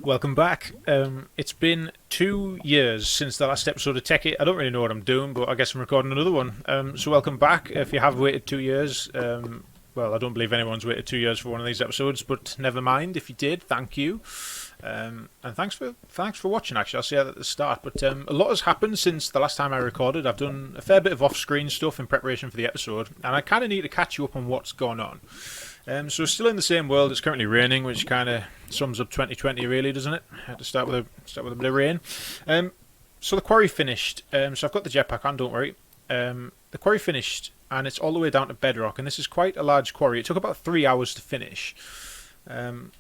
Welcome back. It's been 2 years since the last episode of TEKKIT. I don't really know what I'm doing, but I guess I'm recording another one. So welcome back. If you have waited 2 years, well, I don't believe anyone's waited 2 years for one of these episodes, but never mind. If you did, thank you. And thanks for watching. Actually, I'll say that at the start. But a lot has happened since the last time I recorded. I've done a fair bit of off-screen stuff in preparation for the episode, and I kind of need to catch you up on what's gone on. So still in the same world. It's currently raining, which kind of sums up 2020, really, doesn't it? I had to start with a bit of rain. So the quarry finished. So I've got the jetpack on. Don't worry. The quarry finished, and it's all the way down to bedrock. And this is quite a large quarry. It took about 3 hours to finish, and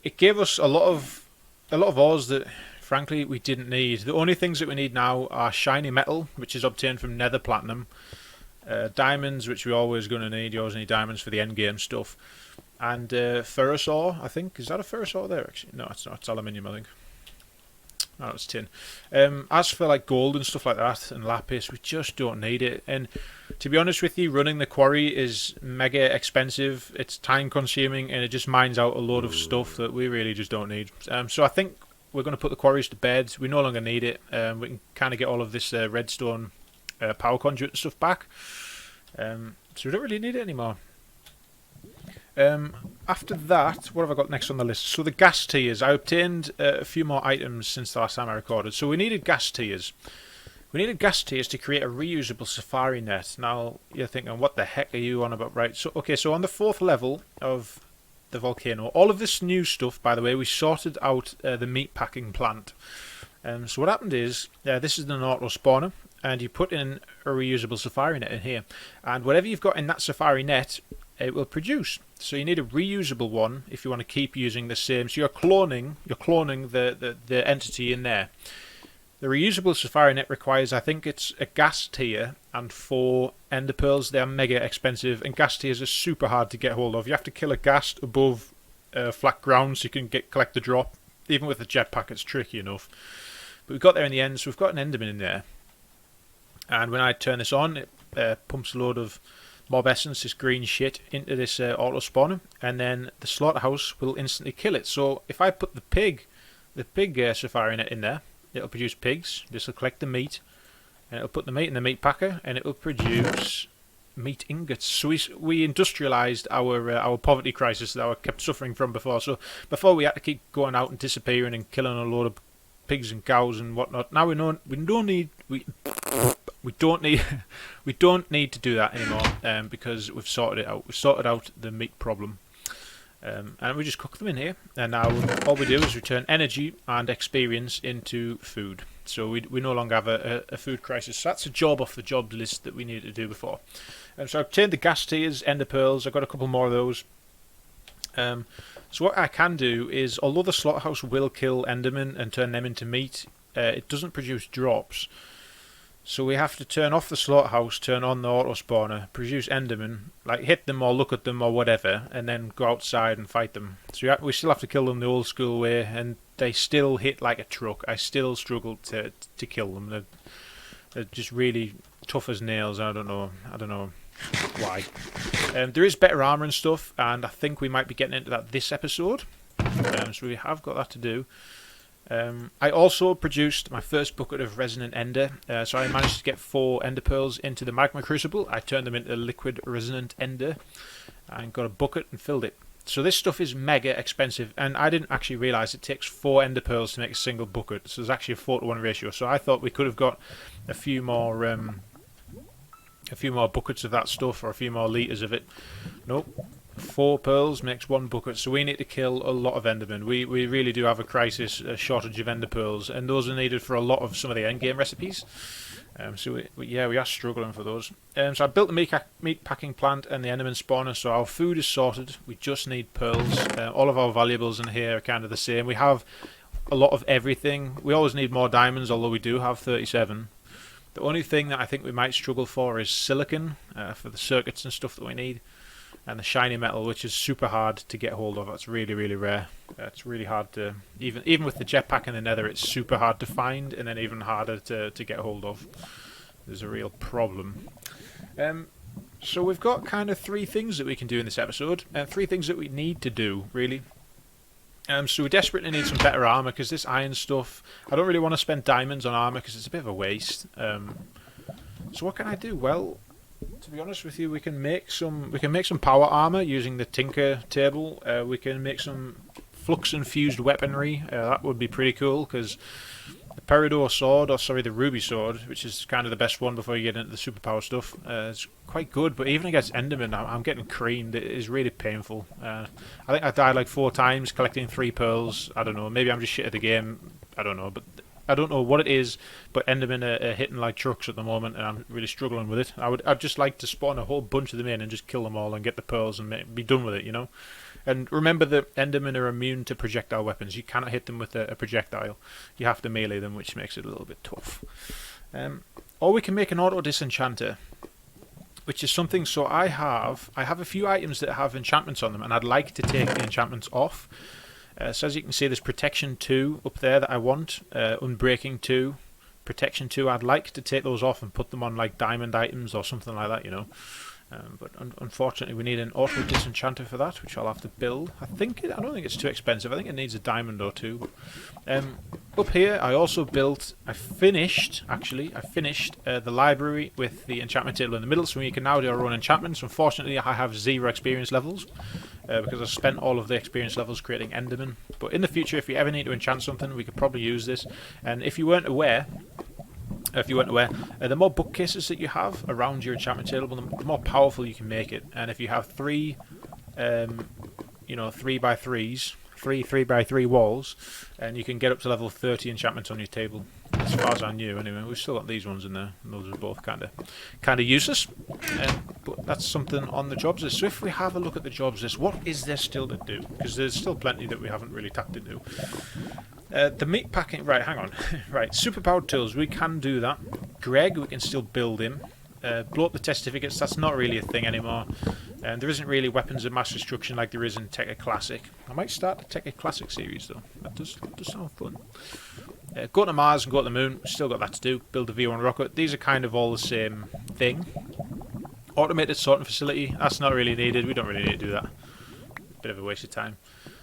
it gave us a lot of ores that, frankly, we didn't need. The only things that we need now are shiny metal, which is obtained from nether platinum. Diamonds, which we're always going to need. You always need diamonds for the end game stuff. And ferrous ore, I think. Is that a ferrous ore there, actually? No, it's not. It's aluminium, I think. No, it's tin. As for like gold and stuff like that, and lapis, we just don't need it. And to be honest with you, running the quarry is mega expensive. It's time consuming, and it just mines out a load of stuff that we really just don't need. So I think we're going to put the quarries to bed. We no longer need it. We can kind of get all of this redstone power conduit and stuff back. So we don't really need it anymore. After that, what have I got next on the list? So the gas tiers. I obtained a few more items since the last time I recorded. So we needed gas tiers. We needed gas tiers to create a reusable safari net. Now you're thinking, what the heck are you on about? Right. So okay. So on the 4th level of the volcano, all of this new stuff, by the way, we sorted out the meat packing plant. So what happened is, this is an auto spawner, and you put in a reusable safari net in here, and whatever you've got in that safari net, it will produce. So you need a reusable one if you want to keep using the same. So you're cloning the entity in there. The reusable safari net requires, I think it's a gas tier and 4 ender pearls. They're mega expensive, and gas tiers are super hard to get hold of. You have to kill a ghast above flat ground so you can collect the drop. Even with the jetpack, it's tricky enough. But we got there in the end, so we've got an enderman in there. And when I turn this on, it pumps a load of mob essence, this green shit, into this auto spawner, and then the slaughterhouse will instantly kill it. So if I put the pig safari net in there, it'll produce pigs. This will collect the meat, and it'll put the meat in the meat packer, and it will produce meat ingots. So we industrialized our poverty crisis that I kept suffering from before. So before we had to keep going out and disappearing and killing a load of pigs and cows and whatnot. Now we don't need to do that anymore, because we've sorted it out. We've sorted out the meat problem, and we just cook them in here. And now all we do is return energy and experience into food. So we no longer have a food crisis. So that's a job off the job list that we needed to do before. So I obtained the gas tiers, ender pearls. I've got a couple more of those. So what I can do is, although the slaughterhouse will kill endermen and turn them into meat, it doesn't produce drops. So we have to turn off the slaughterhouse, turn on the auto spawner, produce endermen, like hit them or look at them or whatever, and then go outside and fight them. So we still have to kill them the old school way, and they still hit like a truck. I still struggle to kill them. They're just really tough as nails. I don't know why. There is better armor and stuff, and I think we might be getting into that this episode. So we have got that to do. I also produced my first bucket of resonant ender. So I managed to get 4 ender pearls into the magma crucible. I turned them into liquid resonant ender and got a bucket and filled it. So this stuff is mega expensive, and I didn't actually realise it takes 4 ender pearls to make a single bucket. So there's actually a 4-to-1 ratio. So I thought we could have got a few more buckets of that stuff, or a few more litres of it. Nope. 4 pearls makes 1 bucket, so we need to kill a lot of endermen. We really do have a shortage of ender pearls, and those are needed for a lot of some of the endgame recipes. So we are struggling for those. So I built the meat packing plant and the enderman spawner, so our food is sorted. We just need pearls. All of our valuables in here are kind of the same. We have a lot of everything. We always need more diamonds, although we do have 37. The only thing that I think we might struggle for is silicon, for the circuits and stuff that we need. And the shiny metal, which is super hard to get hold of. That's really, really rare. It's really hard to, even with the jetpack in the nether, it's super hard to find, and then even harder to get hold of. There's a real problem. So we've got kind of 3 things that we can do in this episode, and 3 things that we need to do, really. So we desperately need some better armor because this iron stuff, I don't really want to spend diamonds on armor because it's a bit of a waste. So what can I do? Well, to be honest with you, we can make some power armor using the Tinker table. We can make some flux-infused weaponry. That would be pretty cool because the Peridot sword, or sorry, the Ruby sword, which is kind of the best one before you get into the superpower stuff, is quite good. But even against Enderman, I'm getting creamed. It is really painful. I think I died like 4 times collecting 3 pearls. I don't know. Maybe I'm just shit at the game. I don't know. But I don't know what it is. But Endermen are hitting like trucks at the moment, and I'm really struggling with it. I'd just like to spawn a whole bunch of them in and just kill them all and get the pearls and be done with it. You know. And remember that Endermen are immune to projectile weapons. You cannot hit them with a projectile. You have to melee them, which makes it a little bit tough. Or we can make an auto disenchanter, which is something. So I have a few items that have enchantments on them, and I'd like to take the enchantments off. So as you can see, there's protection 2 up there that I want, unbreaking 2, protection 2. I'd like to take those off and put them on like diamond items or something like that, you know. But unfortunately, we need an auto disenchanter for that, which I'll have to build. I don't think it's too expensive. I think it needs a diamond or 2. But, up here, I finished the library with the enchantment table in the middle, so we can now do our own enchantments. Unfortunately, I have 0 experience levels because I spent all of the experience levels creating Enderman. But in the future, if you ever need to enchant something, we could probably use this. And if you weren't aware, the more bookcases that you have around your enchantment table, the more powerful you can make it. And if you have 3 3x3s, 3x3 walls, and you can get up to level 30 enchantments on your table. As far as I knew, anyway. We've still got these ones in there, and those are both kind of useless. But that's something on the jobs list. So if we have a look at the jobs list, what is there still to do? Because there's still plenty that we haven't really tapped into. The meat packing, right, hang on. Right, superpowered tools, we can do that. Greg, we can still build him. Blow up the testificates, that's not really a thing anymore. And there isn't really weapons of mass destruction like there is in Tekkit Classic. I might start the Tekkit Classic series though. That does sound fun. Go to Mars and go to the moon, still got that to do. Build a V1 rocket, these are kind of all the same thing. Automated sorting facility, that's not really needed, we don't really need to do that. Bit of a waste of time.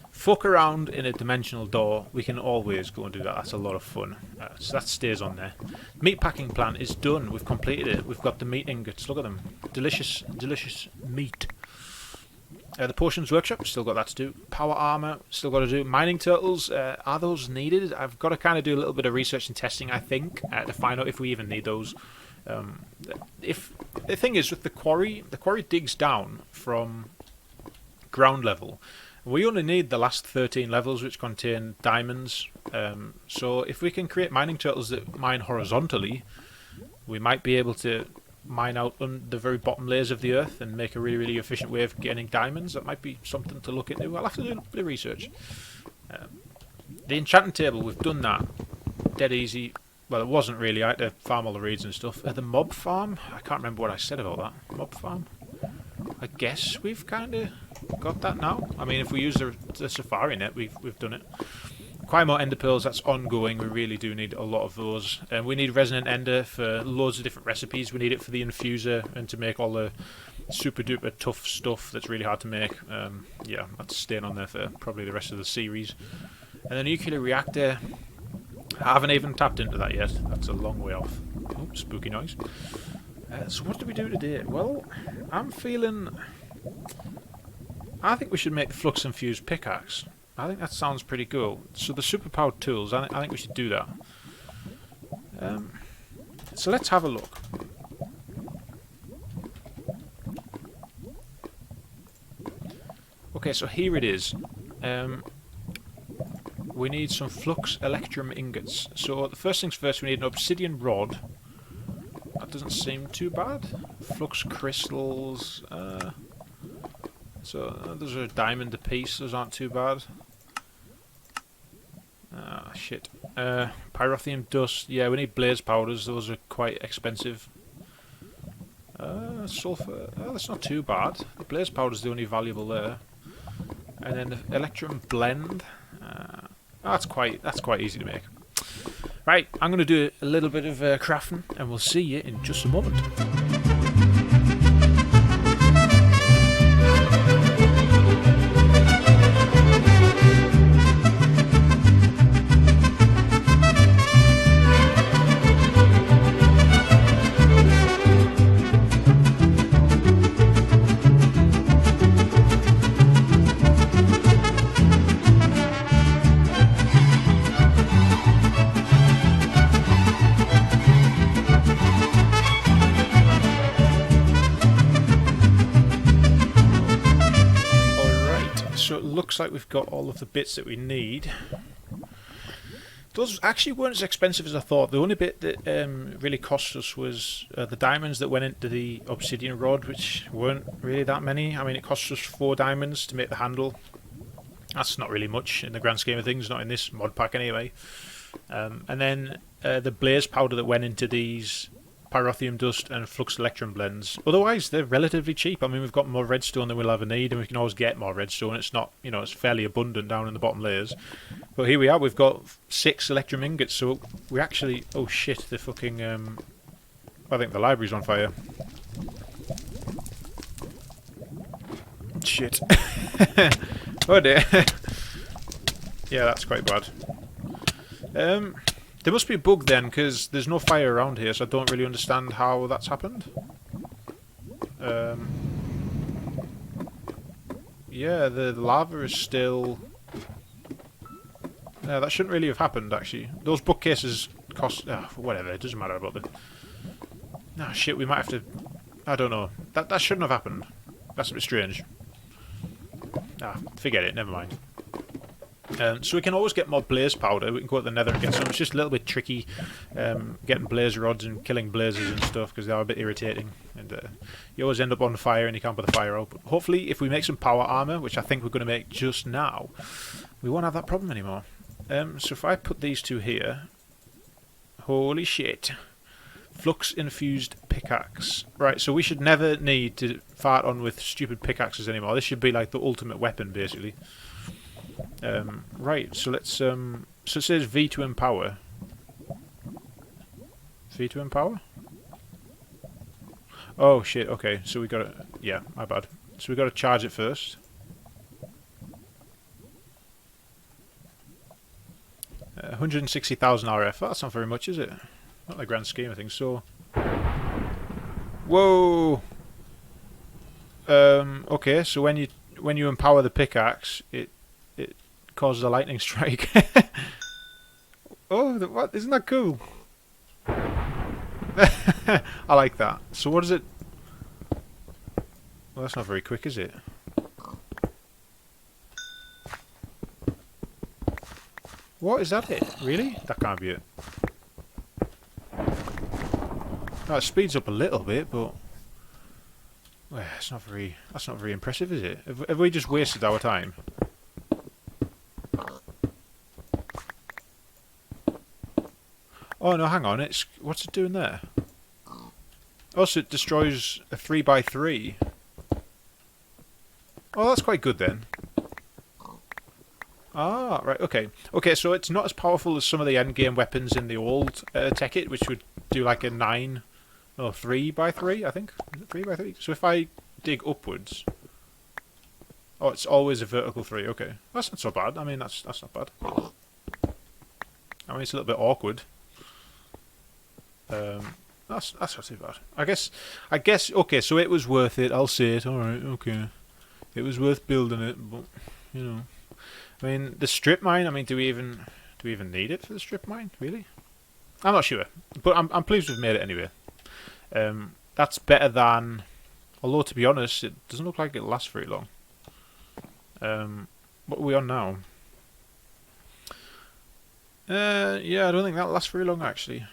Fuck around in a dimensional door, we can always go and do that, that's a lot of fun. So that stays on there. Meat packing plant is done, we've completed it, we've got the meat ingots, look at them. Delicious, delicious meat. The potions workshop, still got that to do. Power armor, still got to do. Mining turtles, are those needed? I've got to kind of do a little bit of research and testing, I think, to find out if we even need those. If the thing is with the quarry digs down from ground level. We only need the last 13 levels, which contain diamonds. So if we can create mining turtles that mine horizontally, we might be able to mine out on the very bottom layers of the earth and make a really, really efficient way of getting diamonds. That might be something to look into. I'll have to do a bit of research. The enchanting table, we've done that. Dead easy. Well, it wasn't really. I had to farm all the reeds and stuff. The mob farm, I can't remember what I said about that. Mob farm? I guess we've kind of got that now. I mean, if we use the safari net, we've done it. Quite more ender pearls, that's ongoing. We really do need a lot of those. And we need resonant ender for loads of different recipes. We need it for the infuser and to make all the super duper tough stuff that's really hard to make. Yeah, that's staying on there for probably the rest of the series. And the nuclear reactor, I haven't even tapped into that yet. That's a long way off. Oh, spooky noise. So what do we do today? Well, I'm feeling... I think we should make the Flux-infused Pickaxe. I think that sounds pretty cool. So the superpowered tools, I think we should do that. So let's have a look. Okay, so here it is. We need some flux electrum ingots. So the first things first, we need an obsidian rod. That doesn't seem too bad. Flux crystals. So those are a diamond a piece. Those aren't too bad. Ah, shit. Pyrotheum dust. Yeah, we need blaze powders. Those are quite expensive. Sulfur. Oh, that's not too bad. The blaze powder's the only valuable there. And then the electrum blend. That's quite easy to make. Right, I'm going to do a little bit of crafting, and we'll see you in just a moment. so it looks like we've got all of the bits that we need. Those actually weren't as expensive as I thought. The only bit that really cost us was the diamonds that went into the obsidian rod, which weren't really that many. I mean, it cost us 4 diamonds to make the handle. That's not really much in the grand scheme of things, not in this mod pack anyway. And then the blaze powder that went into these pyrotheum dust and flux electrum blends. Otherwise, they're relatively cheap. I mean, we've got more redstone than we'll ever need, and we can always get more redstone. It's not, you know, it's fairly abundant down in the bottom layers. But here we are. We've got 6 electrum ingots, so we actually. Oh shit! The fucking. I think the library's on fire. Shit. Oh dear. Yeah, that's quite bad. There must be a bug then, because there's no fire around here, so I don't really understand how that's happened. Yeah, the lava is still... Yeah, that shouldn't really have happened, actually. Those bookcases cost... whatever, it doesn't matter about the... Ah, shit, we might have to... I don't know. That shouldn't have happened. That's a bit strange. Forget it, never mind. So we can always get more blaze powder. We can go to the nether and get some. It's just a little bit tricky getting blaze rods and killing blazes and stuff because they are a bit irritating. And you always end up on fire and you can't put the fire out. But hopefully if we make some power armor, which I think we're going to make just now, we won't have that problem anymore. So if I put these 2 here... Holy shit. Flux-infused Pickaxe. Right, so we should never need to fart on with stupid pickaxes anymore. This should be like the ultimate weapon, basically. Right, so let's... so it says V to empower. V to empower? Oh, shit, okay. So we gotta... Yeah, my bad. So we gotta charge it first. 160,000 RF. That's not very much, is it? Not in the grand scheme of things, so... Whoa! Okay, so when you empower the pickaxe, it causes a lightning strike. Oh, what? Isn't that cool? I like that. So what is it? Well, that's not very quick, is it? What, is that it? Really? That can't be it. No, it speeds up a little bit, but well, it's not very. That's not very impressive, is it? Have we just wasted our time? Oh no, hang on. What's it doing there? Oh, so it destroys a 3x3. Oh, that's quite good then. Ah, right, okay. Okay, so it's not as powerful as some of the endgame weapons in the old Tekkit, which would do like a 3x3, I think. 3x3. So if I dig upwards... Oh, it's always a vertical 3, okay. That's not so bad. I mean, that's not bad. I mean, it's a little bit awkward. That's not too bad. I guess, okay, so it was worth it. I'll say it, alright, okay. It was worth building it, but, you know... I mean, the strip mine. I mean, do we even need it for the strip mine? Really? I'm not sure, but I'm pleased we've made it anyway. That's better than. Although to be honest, it doesn't look like it'll last very long. What are we on now? Yeah, I don't think that'll last very long actually.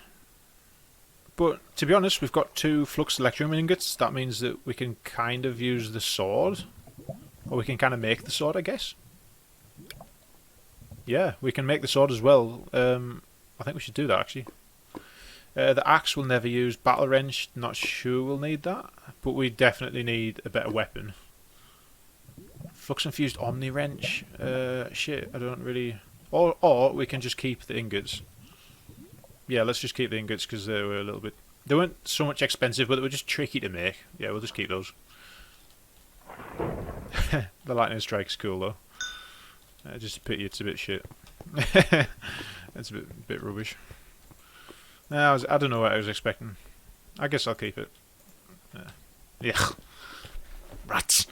But to be honest, we've got 2 flux electrum ingots. That means that we can kind of use the sword, or we can kind of make the sword, I guess. Yeah, we can make the sword as well. I think we should do that actually. The axe we'll never use. Battle wrench, not sure we'll need that, but we definitely need a better weapon. Flux-infused omni wrench. Shit, I don't really. Or we can just keep the ingots. Yeah, let's just keep the ingots because they were a little bit. They weren't so much expensive, but they were just tricky to make. Yeah, we'll just keep those. The lightning strike's cool though. Just a pity it's a bit shit. It's a bit rubbish. I don't know what I was expecting. I guess I'll keep it. Yeah. Rats.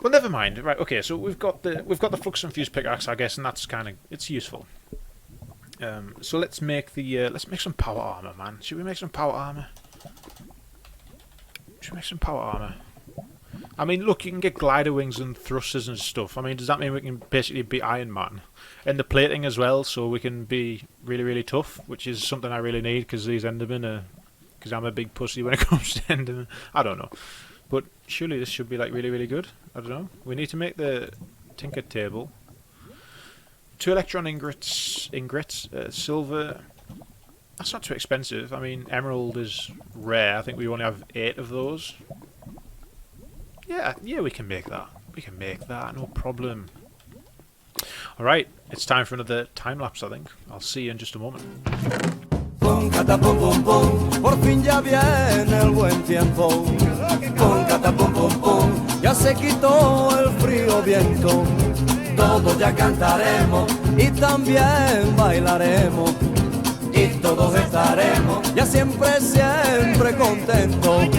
Well, never mind. Right. Okay. So we've got the flux-infused pickaxe, I guess, and that's it's useful. So let's make some power armor, man. Should we make some power armor? I mean, look, you can get glider wings and thrusters and stuff. I mean, does that mean we can basically beat Iron Man? And the plating as well, so we can be really, really tough, which is something I really need because these Endermen are... Because I'm a big pussy when it comes to Endermen. I don't know. But surely this should be like really, really good. I don't know. We need to make the tinker table. 2 electron ingots, silver. That's not too expensive. I mean, emerald is rare. I think we only have 8 of those. Yeah, we can make that. We can make that, no problem. Alright, it's time for another time lapse, I think. I'll see you in just a moment. Pum, catapum, pum, pum, por fin ya viene el buen tiempo. Pum, catapum, pum, pum, ya se quitó el frío viento. Todos ya cantaremos y también bailaremos. Y todos estaremos ya siempre, siempre contentos.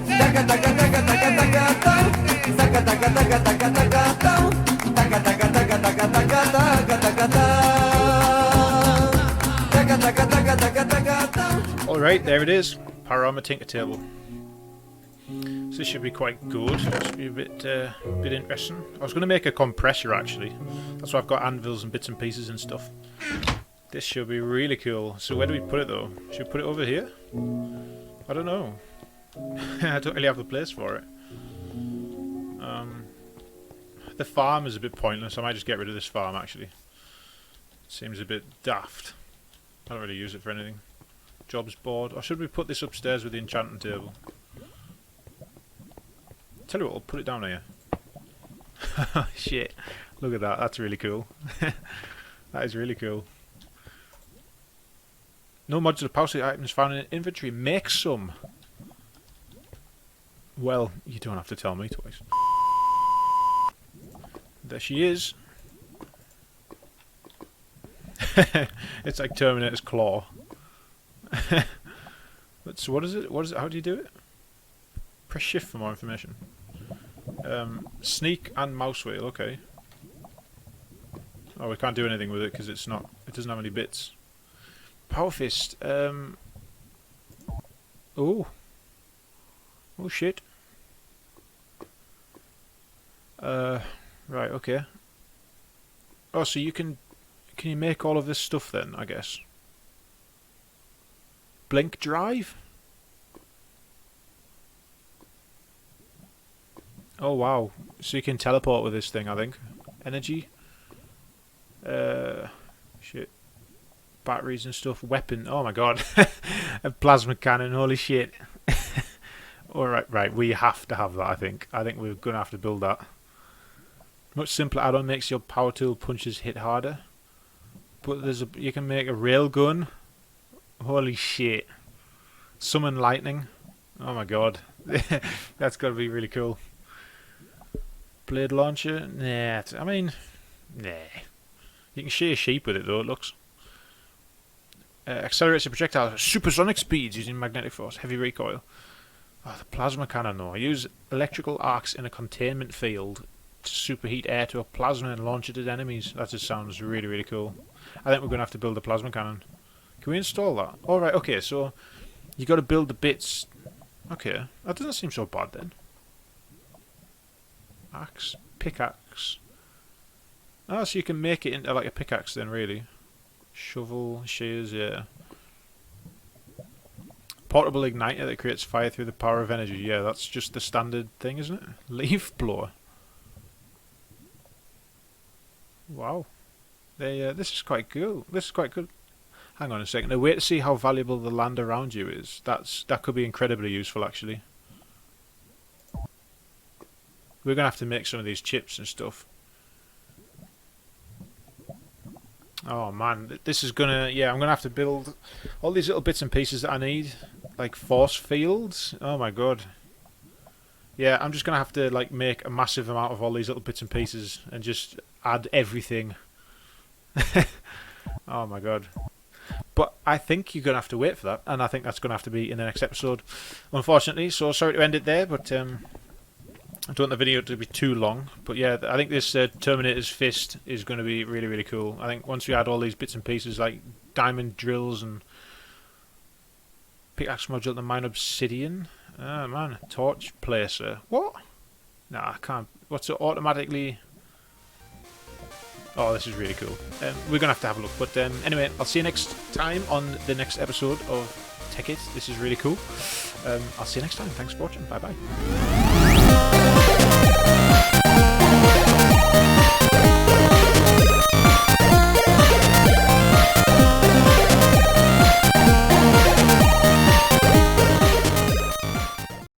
Taca, taca, taca, taca, taca, taca, taca, taca, taca, taca, taca, taca, taca, taca, taca, taca, taca, taca, taca, taca. Alright, there it is. Panorama tinker table. So this should be quite good. This should be a bit interesting. I was going to make a compressor actually. That's why I've got anvils and bits and pieces and stuff. This should be really cool. So where do we put it though? Should we put it over here? I don't know. I don't really have the place for it. The farm is a bit pointless. I might just get rid of this farm actually. Seems a bit daft. I don't really use it for anything. Jobs board. Or should we put this upstairs with the enchanting table? Tell you what, I'll put it down here. Shit. Look at that. That's really cool. That is really cool. No modular power state items found in inventory. Make some. Well, you don't have to tell me twice. There she is. It's like Terminator's claw. So what is it? What is it? How do you do it? Press shift for more information. Sneak and mouse wheel. Okay. Oh, we can't do anything with it because it's not. It doesn't have any bits. Power fist. Oh. Oh shit. Right. Okay. Oh, so you can you make all of this stuff then? I guess. Blink drive. Oh wow. So you can teleport with this thing. I think. Energy. Shit. Batteries and stuff. Weapon. Oh my god. A plasma cannon. Holy shit. Alright, right. We have to have that, I think. I think we're going to have to build that. Much simpler add-on makes your power tool punches hit harder. But you can make a rail gun. Holy shit. Summon lightning. Oh my god. That's got to be really cool. Blade launcher. Nah. I mean, nah. You can shear sheep with it though, it looks. Accelerates the projectile at supersonic speeds using magnetic force. Heavy recoil. Oh, the plasma cannon though. I use electrical arcs in a containment field to superheat air to a plasma and launch it at enemies. That just sounds really, really cool. I think we're going to have to build a plasma cannon. Can we install that? Alright, okay, so you got to build the bits. Okay, that doesn't seem so bad then. Axe, pickaxe. Oh, so you can make it into like a pickaxe then, really. Shovel, shears, yeah. Portable igniter that creates fire through the power of energy. Yeah, that's just the standard thing, isn't it? Leaf blower. Wow. This is quite cool. This is quite good. Hang on a second. Now wait to see how valuable the land around you is. That could be incredibly useful, actually. We're going to have to make some of these chips and stuff. Oh man, this is gonna... Yeah, I'm going to have to build all these little bits and pieces that I need. Like force fields. Oh my god. Yeah, I'm just going to have to like make a massive amount of all these little bits and pieces and just add everything. Oh my god. But I think you're going to have to wait for that, and I think that's going to have to be in the next episode, unfortunately. So sorry to end it there, but I don't want the video to be too long. But yeah, I think this Terminator's fist is going to be really, really cool. I think once we add all these bits and pieces, like diamond drills and pickaxe module and mine obsidian. Ah man, torch placer. What? Nah, I can't. What's it automatically? Oh, this is really cool. We're gonna have to have a look. But anyway, I'll see you next time on the next episode of TEKKIT. This is really cool. I'll see you next time. Thanks for watching. Bye bye.